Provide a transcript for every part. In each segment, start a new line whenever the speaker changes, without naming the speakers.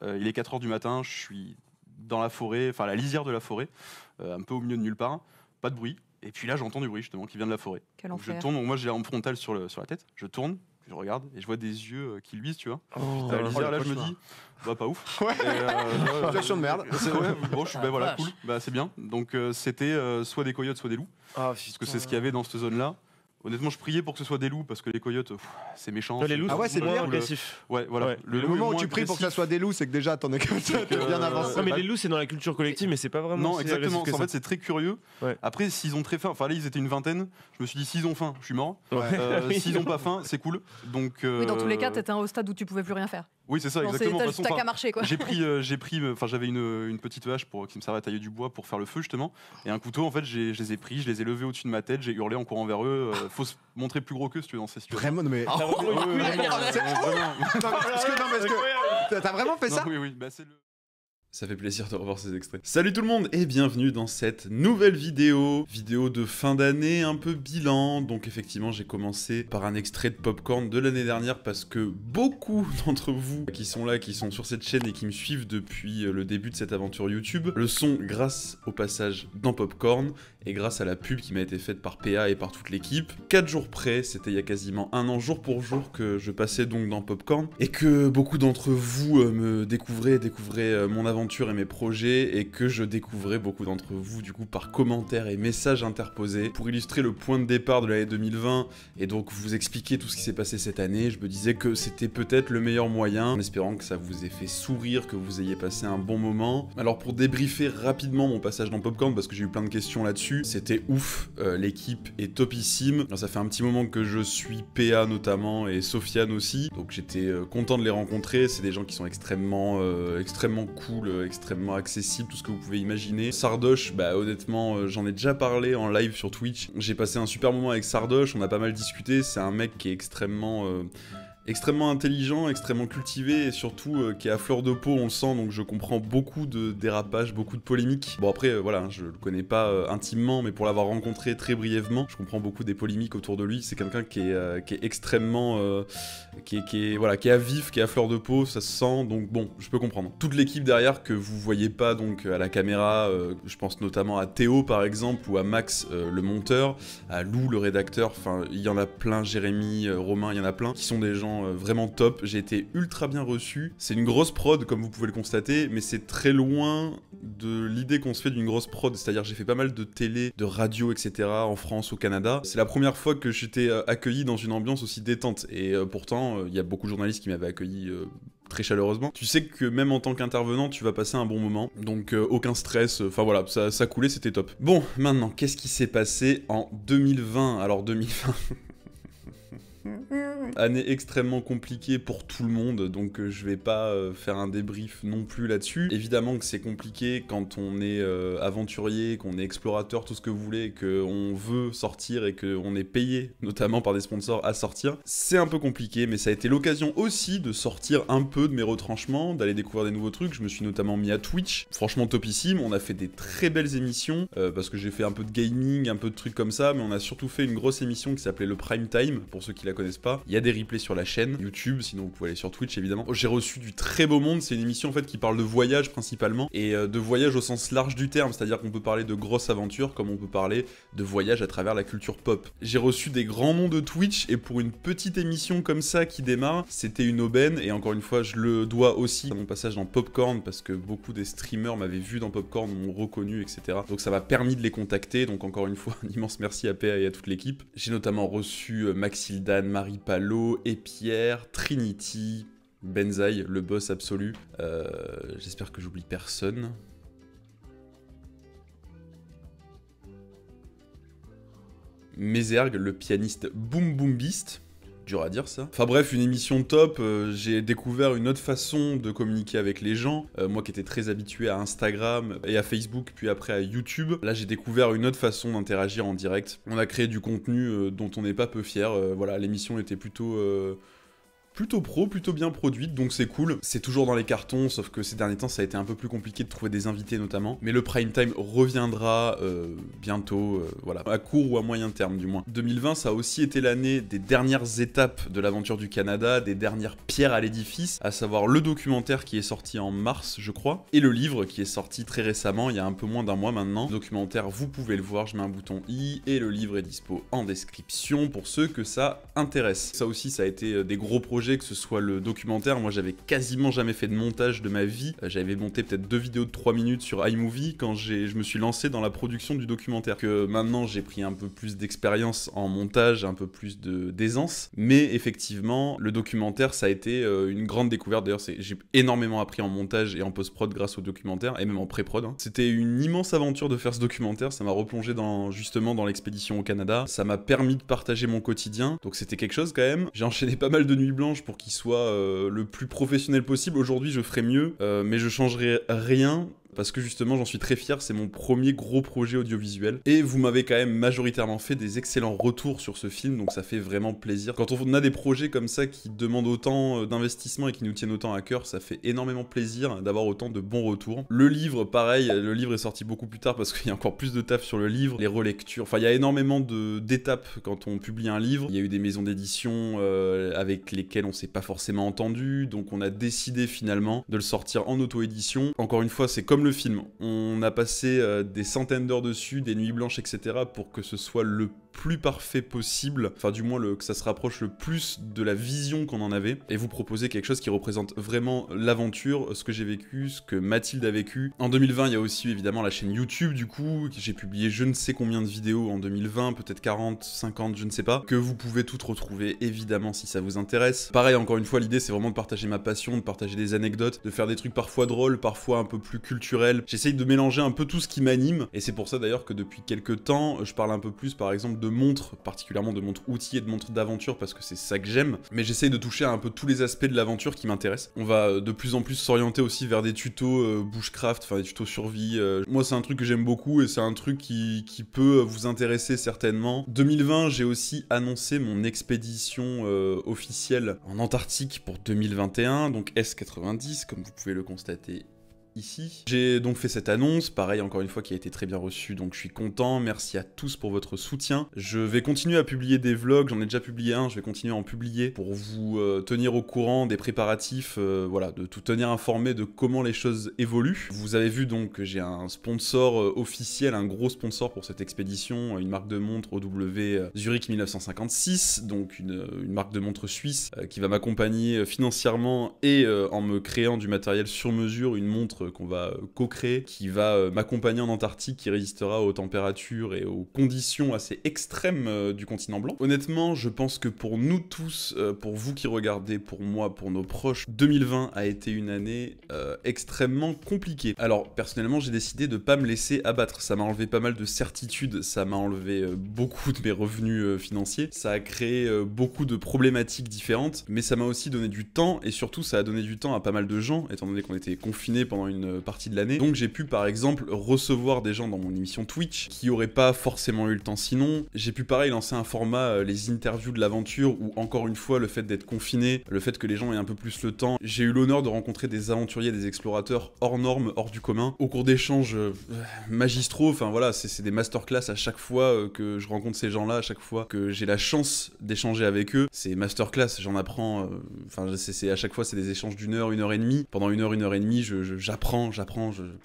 il est 4 h du matin, je suis dans la forêt, enfin la lisière de la forêt, un peu au milieu de nulle part, pas de bruit. Et puis là, j'entends du bruit justement qui vient de la forêt.
Quel
Donc, je
enfer.
tourne, donc moi j'ai en frontal sur la tête, je tourne, je regarde et je vois des yeux qui luisent, tu vois.
Oh,
La lisière, là,
le
je me
cauchemar.
dis, bah pas ouf.
Ouais.
Situation
de merde.
Bon, je suis,
Ah,
bah voilà,
vache.
cool, bah c'est bien. Donc c'était soit des coyotes, soit des loups,
Ah,
parce que c'est ce qu'il y avait dans cette zone-là. Honnêtement, je priais pour que ce soit des loups parce que les coyotes, c'est méchant.
Les loups,
Ah ouais, c'est
moins
bien.
agressif.
Ouais, voilà.
Ouais.
Le
loup est
moment où
moins
tu pries pour que ça
agressif.
soit des loups, c'est que déjà t'es bien avancé.
Non, mais les loups, c'est dans la culture collective, mais c'est pas vraiment.
Non,
si
exactement.
agressif que
En
ça.
fait, c'est très curieux.
Ouais.
Après, s'ils ont très faim, enfin là, ils étaient une vingtaine. Je me suis dit, s'ils ont faim, je suis mort.
Ouais. Oui,
S'ils ont pas faim, c'est cool. Donc.
Oui, dans tous les cas, t'étais au stade où tu pouvais plus rien faire.
Oui, c'est ça,
Bon,
exactement. De toute façon,
t'as
enfin,
qu'à marcher, quoi.
J'ai pris, enfin j'avais une petite hache qui me servait à tailler du bois pour faire le feu justement, et un couteau. En fait, je les ai pris, je les ai levés au-dessus de ma tête, j'ai hurlé en courant vers eux. Faut se montrer plus gros qu'eux si tu es dans ces situations.
Vraiment, non, mais.
Ah, ouais, ouais, ouais, vraiment.
Parce que t'as vraiment fait ça?
Non, oui, bah c'est le.
Ça fait plaisir de revoir ces extraits. Salut tout le monde et bienvenue dans cette nouvelle vidéo de fin d'année, un peu bilan. Donc effectivement j'ai commencé par un extrait de Popcorn de l'année dernière parce que beaucoup d'entre vous qui sont là, qui sont sur cette chaîne et qui me suivent depuis le début de cette aventure YouTube, le sont grâce au passage dans Popcorn et grâce à la pub qui m'a été faite par PA et par toute l'équipe. 4 jours près, c'était il y a quasiment un an jour pour jour que je passais donc dans Popcorn et que beaucoup d'entre vous me découvraient mon aventure et mes projets, et que je découvrais beaucoup d'entre vous du coup par commentaires et messages interposés pour illustrer le point de départ de l'année 2020 et donc vous expliquer tout ce qui s'est passé cette année. Je me disais que c'était peut-être le meilleur moyen, en espérant que ça vous ait fait sourire, que vous ayez passé un bon moment. Alors pour débriefer rapidement mon passage dans Popcorn, parce que j'ai eu plein de questions là-dessus, c'était ouf, l'équipe est topissime. Alors, ça fait un petit moment que je suis PA notamment et Sofiane aussi, donc j'étais content de les rencontrer. C'est des gens qui sont extrêmement cool, extrêmement accessible, tout ce que vous pouvez imaginer. Sardoche, bah honnêtement, j'en ai déjà parlé en live sur Twitch. J'ai passé un super moment avec Sardoche, on a pas mal discuté. C'est un mec qui est extrêmement intelligent, extrêmement cultivé et surtout qui est à fleur de peau, on le sent, donc je comprends beaucoup de dérapages, beaucoup de polémiques. Bon après voilà, je le connais pas intimement, mais pour l'avoir rencontré très brièvement, je comprends beaucoup des polémiques autour de lui. C'est quelqu'un qui est extrêmement qui est à vif, qui est à fleur de peau, ça se sent, donc bon, je peux comprendre. Toute l'équipe derrière que vous voyez pas donc à la caméra, je pense notamment à Théo par exemple, ou à Max le monteur, à Lou le rédacteur, enfin il y en a plein, Jérémy, Romain, il y en a plein, qui sont des gens vraiment top. J'ai été ultra bien reçu. C'est une grosse prod comme vous pouvez le constater, mais c'est très loin de l'idée qu'on se fait d'une grosse prod. C'est-à-dire j'ai fait pas mal de télé, de radio, etc. en France, au Canada. C'est la première fois que j'étais accueilli dans une ambiance aussi détente. Et pourtant, il y a beaucoup de journalistes qui m'avaient accueilli très chaleureusement. Tu sais que même en tant qu'intervenant, tu vas passer un bon moment. Donc aucun stress. Enfin voilà, ça coulait, c'était top. Bon, maintenant, qu'est-ce qui s'est passé en 2020? Alors 2020... Année extrêmement compliquée pour tout le monde, donc je vais pas faire un débrief non plus là-dessus. Évidemment que c'est compliqué quand on est aventurier, qu'on est explorateur, tout ce que vous voulez, qu'on veut sortir et qu'on est payé, notamment par des sponsors, à sortir. C'est un peu compliqué, mais ça a été l'occasion aussi de sortir un peu de mes retranchements, d'aller découvrir des nouveaux trucs. Je me suis notamment mis à Twitch, franchement topissime. On a fait des très belles émissions, parce que j'ai fait un peu de gaming, un peu de trucs comme ça, mais on a surtout fait une grosse émission qui s'appelait le Prime Time, pour ceux qui la connaissent pas. Il y a des replays sur la chaîne YouTube, sinon vous pouvez aller sur Twitch évidemment. J'ai reçu du très beau monde, c'est une émission en fait qui parle de voyage principalement, et de voyage au sens large du terme, c'est-à-dire qu'on peut parler de grosses aventures comme on peut parler de voyage à travers la culture pop. J'ai reçu des grands noms de Twitch, et pour une petite émission comme ça qui démarre, c'était une aubaine, et encore une fois je le dois aussi à mon passage dans Popcorn, parce que beaucoup des streamers m'avaient vu dans Popcorn, m'ont reconnu, etc. Donc ça m'a permis de les contacter, donc encore une fois un immense merci à PA et à toute l'équipe. J'ai notamment reçu Maxildan, Marie Palot, Pierre, Trinity, Benzaï, le boss absolu. J'espère que j'oublie personne. Mézergue, le pianiste Boom Boom Beast. Dur à dire ça. Enfin bref, une émission top. J'ai découvert une autre façon de communiquer avec les gens. Moi qui étais très habitué à Instagram et à Facebook, puis après à YouTube. Là j'ai découvert une autre façon d'interagir en direct. On a créé du contenu dont on n'est pas peu fier. Voilà, l'émission était plutôt plutôt pro, plutôt bien produite, donc c'est cool. C'est toujours dans les cartons, sauf que ces derniers temps, ça a été un peu plus compliqué de trouver des invités notamment. Mais le prime time reviendra bientôt, voilà, à court ou à moyen terme du moins. 2020, ça a aussi été l'année des dernières étapes de l'aventure du Canada, des dernières pierres à l'édifice, à savoir le documentaire qui est sorti en mars, je crois, et le livre qui est sorti très récemment, il y a un peu moins d'un mois maintenant. Le documentaire, vous pouvez le voir, je mets un bouton i, et le livre est dispo en description pour ceux que ça intéresse. Ça aussi, ça a été des gros projets, que ce soit le documentaire. Moi, j'avais quasiment jamais fait de montage de ma vie. J'avais monté peut-être 2 vidéos de 3 minutes sur iMovie quand je me suis lancé dans la production du documentaire. Que maintenant, j'ai pris un peu plus d'expérience en montage, un peu plus d'aisance. Mais effectivement, le documentaire, ça a été une grande découverte. D'ailleurs, j'ai énormément appris en montage et en post-prod grâce au documentaire, et même en pré-prod. Hein. C'était une immense aventure de faire ce documentaire. Ça m'a replongé justement dans l'expédition au Canada. Ça m'a permis de partager mon quotidien. Donc c'était quelque chose quand même. J'ai enchaîné pas mal de nuits blanches pour qu'il soit le plus professionnel possible. Aujourd'hui, je ferai mieux, mais je changerai rien. Parce que justement, j'en suis très fier, c'est mon premier gros projet audiovisuel. Et vous m'avez quand même majoritairement fait des excellents retours sur ce film, donc ça fait vraiment plaisir. Quand on a des projets comme ça qui demandent autant d'investissement et qui nous tiennent autant à cœur, ça fait énormément plaisir d'avoir autant de bons retours. Le livre, pareil, le livre est sorti beaucoup plus tard parce qu'il y a encore plus de taf sur le livre, les relectures, enfin il y a énormément d'étapes quand on publie un livre. Il y a eu des maisons d'édition avec lesquelles on s'est pas forcément entendu, donc on a décidé finalement de le sortir en auto-édition. Encore une fois, c'est comme le film, on a passé des centaines d'heures dessus, des nuits blanches, etc. pour que ce soit le plus parfait possible, enfin du moins que ça se rapproche le plus de la vision qu'on en avait, et vous proposer quelque chose qui représente vraiment l'aventure, ce que j'ai vécu, ce que Mathilde a vécu. En 2020, il y a aussi évidemment la chaîne YouTube, du coup, j'ai publié je ne sais combien de vidéos en 2020, peut-être 40, 50, je ne sais pas, que vous pouvez toutes retrouver évidemment si ça vous intéresse. Pareil, encore une fois, l'idée c'est vraiment de partager ma passion, de partager des anecdotes, de faire des trucs parfois drôles, parfois un peu plus culturels. J'essaye de mélanger un peu tout ce qui m'anime, et c'est pour ça d'ailleurs que depuis quelques temps, je parle un peu plus par exemple de montres, particulièrement de montres outils et de montres d'aventure, parce que c'est ça que j'aime, mais j'essaye de toucher à un peu tous les aspects de l'aventure qui m'intéressent. On va de plus en plus s'orienter aussi vers des tutos bushcraft, enfin des tutos survie. Moi c'est un truc que j'aime beaucoup et c'est un truc qui peut vous intéresser certainement. 2020, j'ai aussi annoncé mon expédition officielle en Antarctique pour 2021, donc S90, comme vous pouvez le constater ici. J'ai donc fait cette annonce, pareil encore une fois qui a été très bien reçue, donc je suis content, merci à tous pour votre soutien. Je vais continuer à publier des vlogs, j'en ai déjà publié un, je vais continuer à en publier pour vous tenir au courant des préparatifs, voilà, de tout tenir informé de comment les choses évoluent. Vous avez vu donc que j'ai un sponsor officiel, un gros sponsor pour cette expédition, une marque de montre OW Zurich 1956, donc une marque de montre suisse qui va m'accompagner financièrement et en me créant du matériel sur mesure, une montre qu'on va co-créer, qui va m'accompagner en Antarctique, qui résistera aux températures et aux conditions assez extrêmes du continent blanc. Honnêtement, je pense que pour nous tous, pour vous qui regardez, pour moi, pour nos proches, 2020 a été une année extrêmement compliquée. Alors, personnellement, j'ai décidé de pas me laisser abattre. Ça m'a enlevé pas mal de certitudes, ça m'a enlevé beaucoup de mes revenus financiers, ça a créé beaucoup de problématiques différentes, mais ça m'a aussi donné du temps, et surtout, ça a donné du temps à pas mal de gens, étant donné qu'on était confinés pendant une partie de l'année. Donc j'ai pu par exemple recevoir des gens dans mon émission Twitch qui auraient pas forcément eu le temps sinon. J'ai pu pareil lancer un format, les interviews de l'aventure, où encore une fois le fait d'être confiné, le fait que les gens aient un peu plus le temps. J'ai eu l'honneur de rencontrer des aventuriers, des explorateurs hors normes, hors du commun, au cours d'échanges magistraux, enfin voilà, c'est des masterclass à chaque fois que je rencontre ces gens-là, à chaque fois que j'ai la chance d'échanger avec eux. C'est masterclass, j'en apprends, enfin à chaque fois c'est des échanges d'une heure et demie. Pendant une heure et demie, j'apprends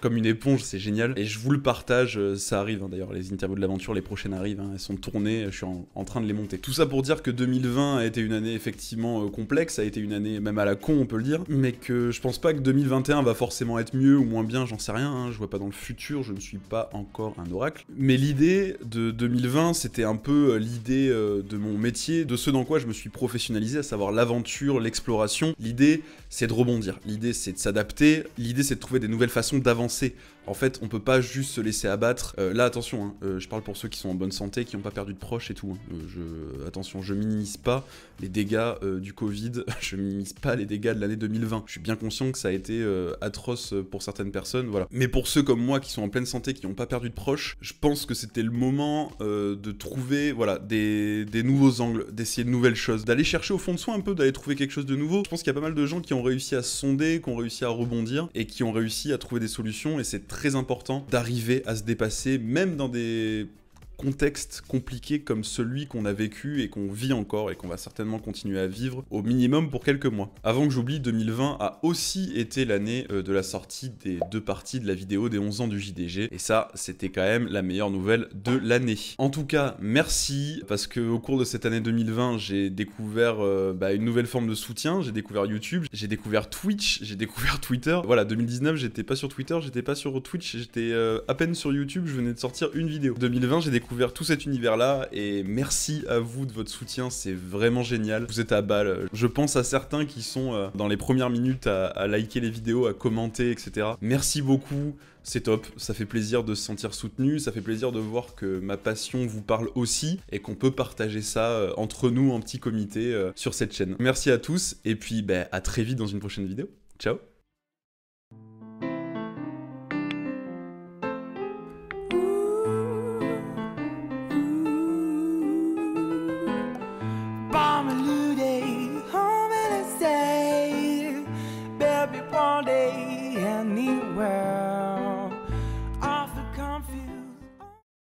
comme une éponge, c'est génial. Et je vous le partage, ça arrive hein, d'ailleurs, les interviews de l'aventure, les prochaines arrivent, hein, elles sont tournées, je suis en train de les monter. Tout ça pour dire que 2020 a été une année effectivement complexe, a été une année même à la con on peut le dire, mais que je pense pas que 2021 va forcément être mieux ou moins bien, j'en sais rien, hein, je vois pas dans le futur, je ne suis pas encore un oracle. Mais l'idée de 2020, c'était un peu l'idée de mon métier, de ce dans quoi je me suis professionnalisé, à savoir l'aventure, l'exploration. L'idée, c'est de rebondir, l'idée c'est de s'adapter, l'idée c'est de trouver des nouvelles façons d'avancer. En fait, on peut pas juste se laisser abattre. Là, attention, hein, je parle pour ceux qui sont en bonne santé, qui n'ont pas perdu de proches et tout. Hein. Attention, je minimise pas les dégâts du Covid, je minimise pas les dégâts de l'année 2020. Je suis bien conscient que ça a été atroce pour certaines personnes, voilà. Mais pour ceux comme moi qui sont en pleine santé, qui n'ont pas perdu de proches, je pense que c'était le moment de trouver, voilà, des nouveaux angles, d'essayer de nouvelles choses, d'aller chercher au fond de soi un peu, d'aller trouver quelque chose de nouveau. Je pense qu'il y a pas mal de gens qui ont réussi à se sonder, qui ont réussi à rebondir et qui ont réussi à trouver des solutions, et c'est très important d'arriver à se dépasser, même dans des contexte compliqué comme celui qu'on a vécu et qu'on vit encore et qu'on va certainement continuer à vivre au minimum pour quelques mois. Avant que j'oublie, 2020 a aussi été l'année de la sortie des 2 parties de la vidéo des 11 ans du JDG, et ça c'était quand même la meilleure nouvelle de l'année. En tout cas, merci, parce que au cours de cette année 2020 j'ai découvert une nouvelle forme de soutien, j'ai découvert YouTube, j'ai découvert Twitch, j'ai découvert Twitter. Voilà, 2019 j'étais pas sur Twitter, j'étais pas sur Twitch, j'étais à peine sur YouTube, je venais de sortir une vidéo. 2020 j'ai découvert tout cet univers-là, et merci à vous de votre soutien, c'est vraiment génial. Vous êtes à balle. Je pense à certains qui sont dans les premières minutes à liker les vidéos, à commenter, etc. Merci beaucoup, c'est top, ça fait plaisir de se sentir soutenu, ça fait plaisir de voir que ma passion vous parle aussi, et qu'on peut partager ça entre nous en petit comité sur cette chaîne. Merci à tous, et puis à très vite dans une prochaine vidéo. Ciao.
One day, anywhere.